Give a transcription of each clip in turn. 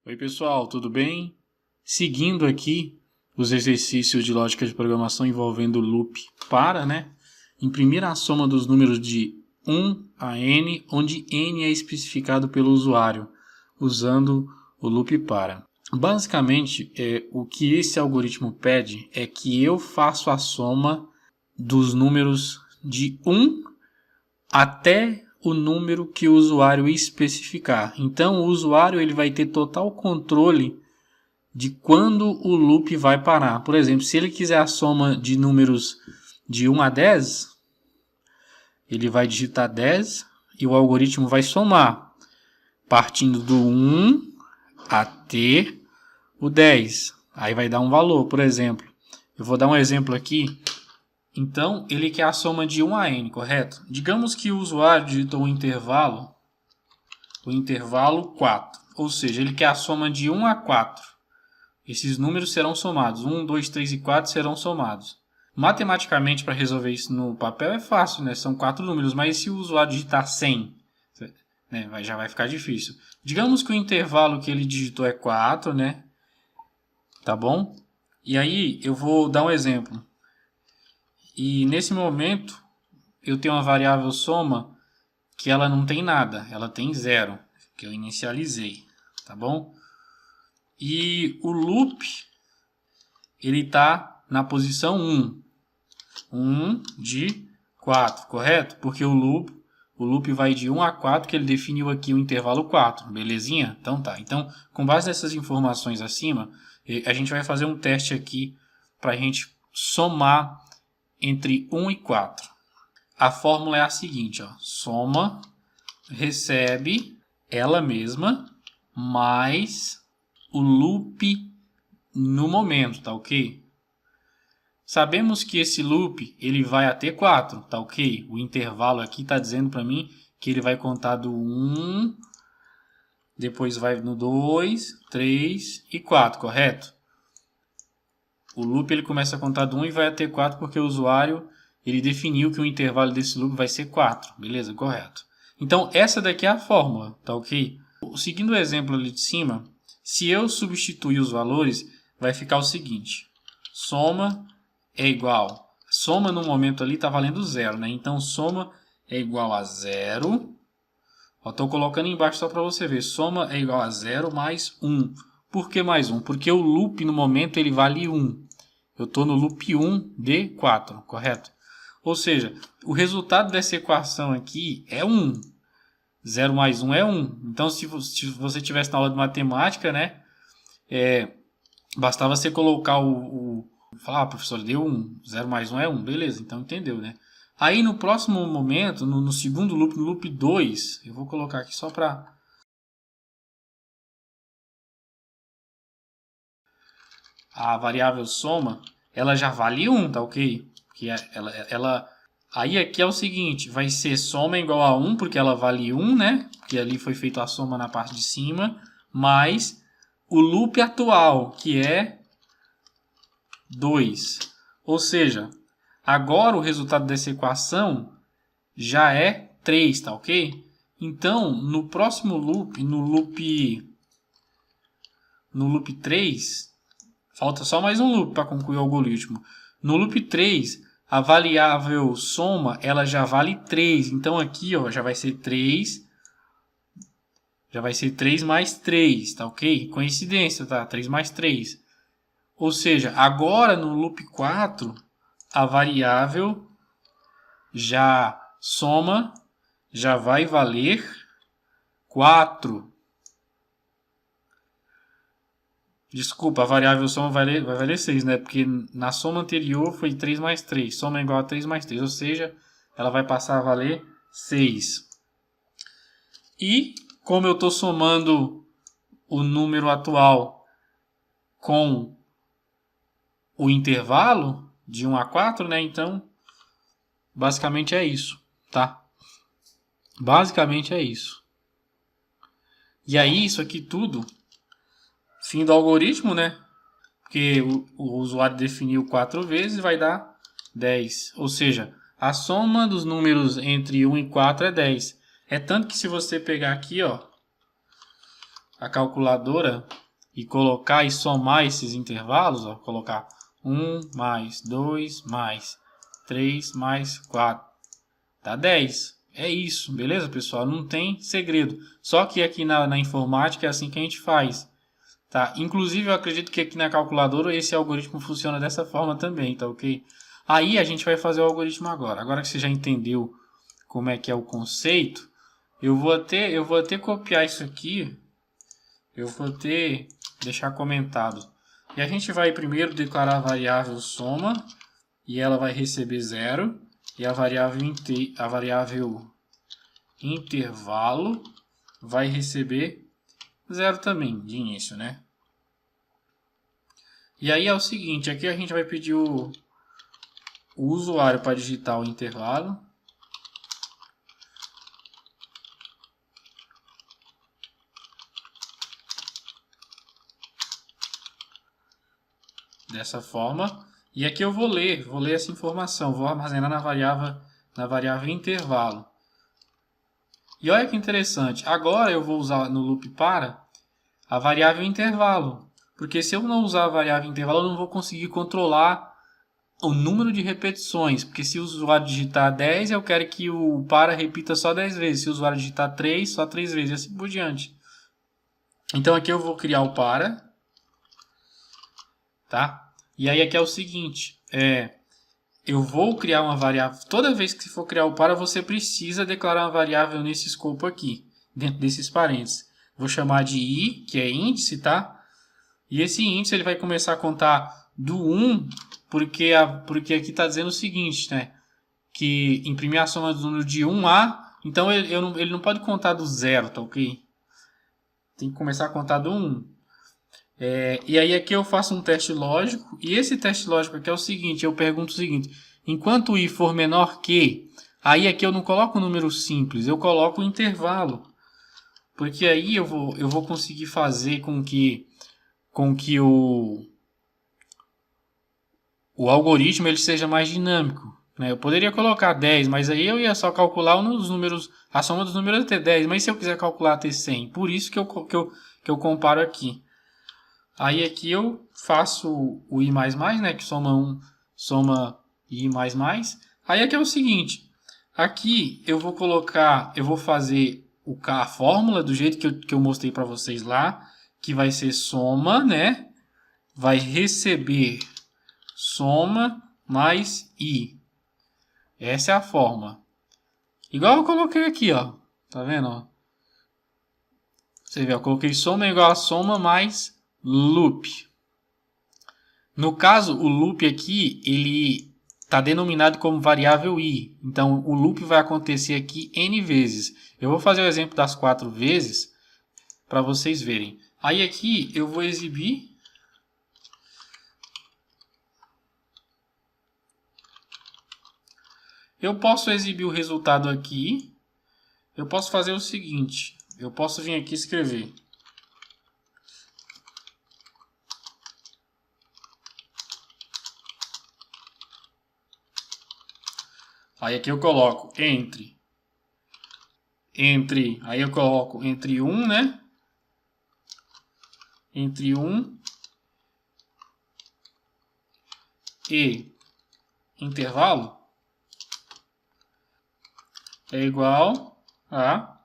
Oi pessoal, tudo bem? Seguindo aqui os exercícios de lógica de programação envolvendo loop para, imprimir a soma dos números de 1 a n, onde n é especificado pelo usuário, usando o loop para. Basicamente, o que esse algoritmo pede é que eu faça a soma dos números de 1 até o número que o usuário especificar. Então, o usuário ele vai ter total controle de quando o loop vai parar. Por exemplo, se ele quiser a soma de números de 1 a 10, ele vai digitar 10 e o algoritmo vai somar, partindo do 1 até o 10. Aí vai dar um valor, por exemplo. Eu vou dar um exemplo aqui. Então, ele quer a soma de 1 a n, correto? Digamos que o usuário digitou o intervalo 4. Ou seja, ele quer a soma de 1 a 4. Esses números serão somados. 1, 2, 3 e 4 serão somados. Matematicamente, para resolver isso no papel é fácil, né? São 4 números. Mas se o usuário digitar 100, já vai ficar difícil. Digamos que o intervalo que ele digitou é 4, né? Tá bom? E aí, eu vou dar um exemplo. E nesse momento, eu tenho uma variável soma que ela não tem nada, ela tem 0, que eu inicializei, tá bom? E o loop, ele está na posição 1 de 4, correto? Porque o loop vai de 1 a 4, que ele definiu aqui o intervalo 4, belezinha? Então tá. Então, com base nessas informações acima, a gente vai fazer um teste aqui para a gente somar entre 1 e 4. A fórmula é a seguinte, ó. Soma, recebe ela mesma, mais o loop no momento, tá ok? Sabemos que esse loop ele vai até 4, tá ok? O intervalo aqui está dizendo para mim que ele vai contar do 1, depois vai no 2, 3 e 4, correto? O loop ele começa a contar do 1 e vai até 4 porque o usuário ele definiu que o intervalo desse loop vai ser 4. Beleza? Correto. Então, essa daqui é a fórmula, tá ok? Seguindo o exemplo ali de cima, se eu substituir os valores, vai ficar o seguinte. Soma é igual... Soma no momento ali está valendo 0, né? Então, soma é igual a 0. Estou colocando embaixo só para você ver. Soma é igual a 0 mais 1. Por que mais 1? Porque o loop no momento ele vale 1. Eu estou no loop 1 de 4, correto? Ou seja, o resultado dessa equação aqui é 1. 0 mais 1 é 1. Então, se você tivesse na aula de matemática, né, bastava você colocar falar, professor, deu 1. 0 mais 1 é 1. Beleza, então entendeu, né? Aí, no próximo momento, no segundo loop, no loop 2, eu vou colocar aqui só para... A variável soma, ela já vale 1, tá ok? Porque aí aqui é o seguinte, vai ser soma igual a 1, porque ela vale 1, né? Porque ali foi feita a soma na parte de cima, mais o loop atual, que é 2. Ou seja, agora o resultado dessa equação já é 3, tá ok? Então, no próximo loop, no loop 3... Falta só mais um loop para concluir o algoritmo. No loop 3, a variável soma ela já vale 3. Então aqui ó, já vai ser 3. Já vai ser 3 mais 3, tá ok? Coincidência, tá? 3 mais 3. Ou seja, agora no loop 4, a variável já soma já vai valer 4. Desculpa, a variável soma vai valer 6, né? Porque na soma anterior foi 3 mais 3. Soma é igual a 3 mais 3. Ou seja, ela vai passar a valer 6. E como eu estou somando o número atual com o intervalo de 1 a 4, né? Então, basicamente é isso, tá? Basicamente é isso. E aí, isso aqui tudo, fim do algoritmo, né? Porque o usuário definiu 4 vezes, vai dar 10. Ou seja, a soma dos números entre 1 e 4 é 10. É tanto que se você pegar aqui, ó, a calculadora e colocar e somar esses intervalos, ó, colocar 1 mais 2 mais 3 mais 4, dá 10. É isso, beleza, pessoal? Não tem segredo. Só que aqui na informática é assim que a gente faz. Tá? Inclusive, eu acredito que aqui na calculadora esse algoritmo funciona dessa forma também, tá ok? Aí a gente vai fazer o algoritmo agora. Agora que você já entendeu como é que é o conceito, eu vou até copiar isso aqui. Eu vou até deixar comentado. E a gente vai primeiro declarar a variável soma, e ela vai receber 0. E a variável intervalo vai receber 0 também, de início, né? E aí é o seguinte, aqui a gente vai pedir o usuário para digitar o intervalo. Dessa forma. E aqui eu vou ler essa informação, vou armazenar na variável intervalo. E olha que interessante, agora eu vou usar no loop para a variável intervalo. Porque se eu não usar a variável intervalo, eu não vou conseguir controlar o número de repetições. Porque se o usuário digitar 10, eu quero que o para repita só 10 vezes. Se o usuário digitar 3, só 3 vezes, e assim por diante. Então aqui eu vou criar o para. Tá? E aí aqui é o seguinte, eu vou criar uma variável, toda vez que você for criar o para, você precisa declarar uma variável nesse escopo aqui, dentro desses parênteses. Vou chamar de i, que é índice, tá? E esse índice ele vai começar a contar do 1, porque aqui está dizendo o seguinte, né? Que imprimir a soma do número de 1 a, então ele não pode contar do 0, tá ok? Tem que começar a contar do 1. E aí aqui eu faço um teste lógico, e esse teste lógico aqui é o seguinte, eu pergunto o seguinte, enquanto i for menor que, aí aqui eu não coloco o número simples, eu coloco o intervalo, porque aí eu vou conseguir fazer com que o algoritmo ele seja mais dinâmico, né? Eu poderia colocar 10, mas aí eu ia só calcular os números, a soma dos números até 10, mas se eu quiser calcular até 100, por isso que eu comparo aqui. Aí aqui eu faço o i++, né, que soma i++. Aí aqui é o seguinte, aqui eu vou fazer a fórmula do jeito que eu mostrei para vocês lá, que vai ser soma, né, vai receber soma mais i. Essa é a forma. Igual eu coloquei aqui, ó, tá vendo, ó? Você vê, eu coloquei soma igual a soma mais loop. No caso, o loop aqui, ele está denominado como variável i. Então, o loop vai acontecer aqui n vezes. Eu vou fazer o exemplo das 4 vezes para vocês verem. Aí aqui eu vou exibir. Eu posso exibir o resultado aqui. Eu posso fazer o seguinte. Eu posso vir aqui e escrever. Aí aqui eu coloco entre, aí eu coloco entre 1, né? Entre 1 e intervalo é igual a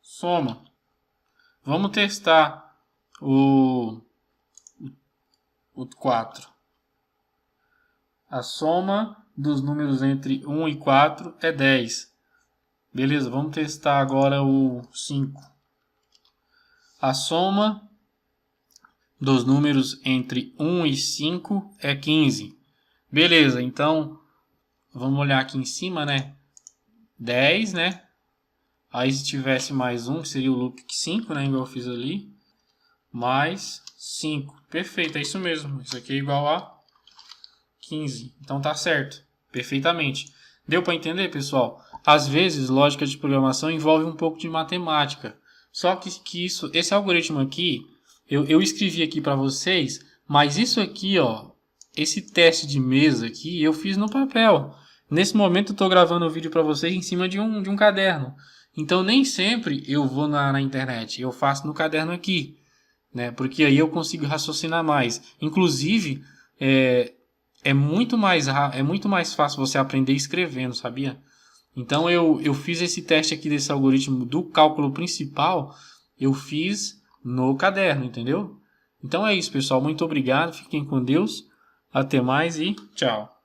soma. Vamos testar o 4. A soma dos números entre 1 e 4 é 10. Beleza, vamos testar agora o 5. A soma dos números entre 1 e 5 é 15. Beleza, então vamos olhar aqui em cima, né? 10, né? Aí se tivesse mais um, que seria o loop 5, né? Igual eu fiz ali. Mais 5. Perfeito, é isso mesmo. Isso aqui é igual a 15. Então tá certo. Perfeitamente. Deu para entender, pessoal? Às vezes, lógica de programação envolve um pouco de matemática. Só que esse algoritmo aqui, eu escrevi aqui para vocês, mas isso aqui, ó, esse teste de mesa aqui, eu fiz no papel. Nesse momento eu estou gravando o vídeo para vocês em cima de um caderno. Então nem sempre eu vou na internet, eu faço no caderno aqui, né? Porque aí eu consigo raciocinar mais. Inclusive, é muito mais fácil você aprender escrevendo, sabia? Então eu fiz esse teste aqui desse algoritmo do cálculo principal, eu fiz no caderno, entendeu? Então é isso, pessoal. Muito obrigado, fiquem com Deus, até mais e tchau.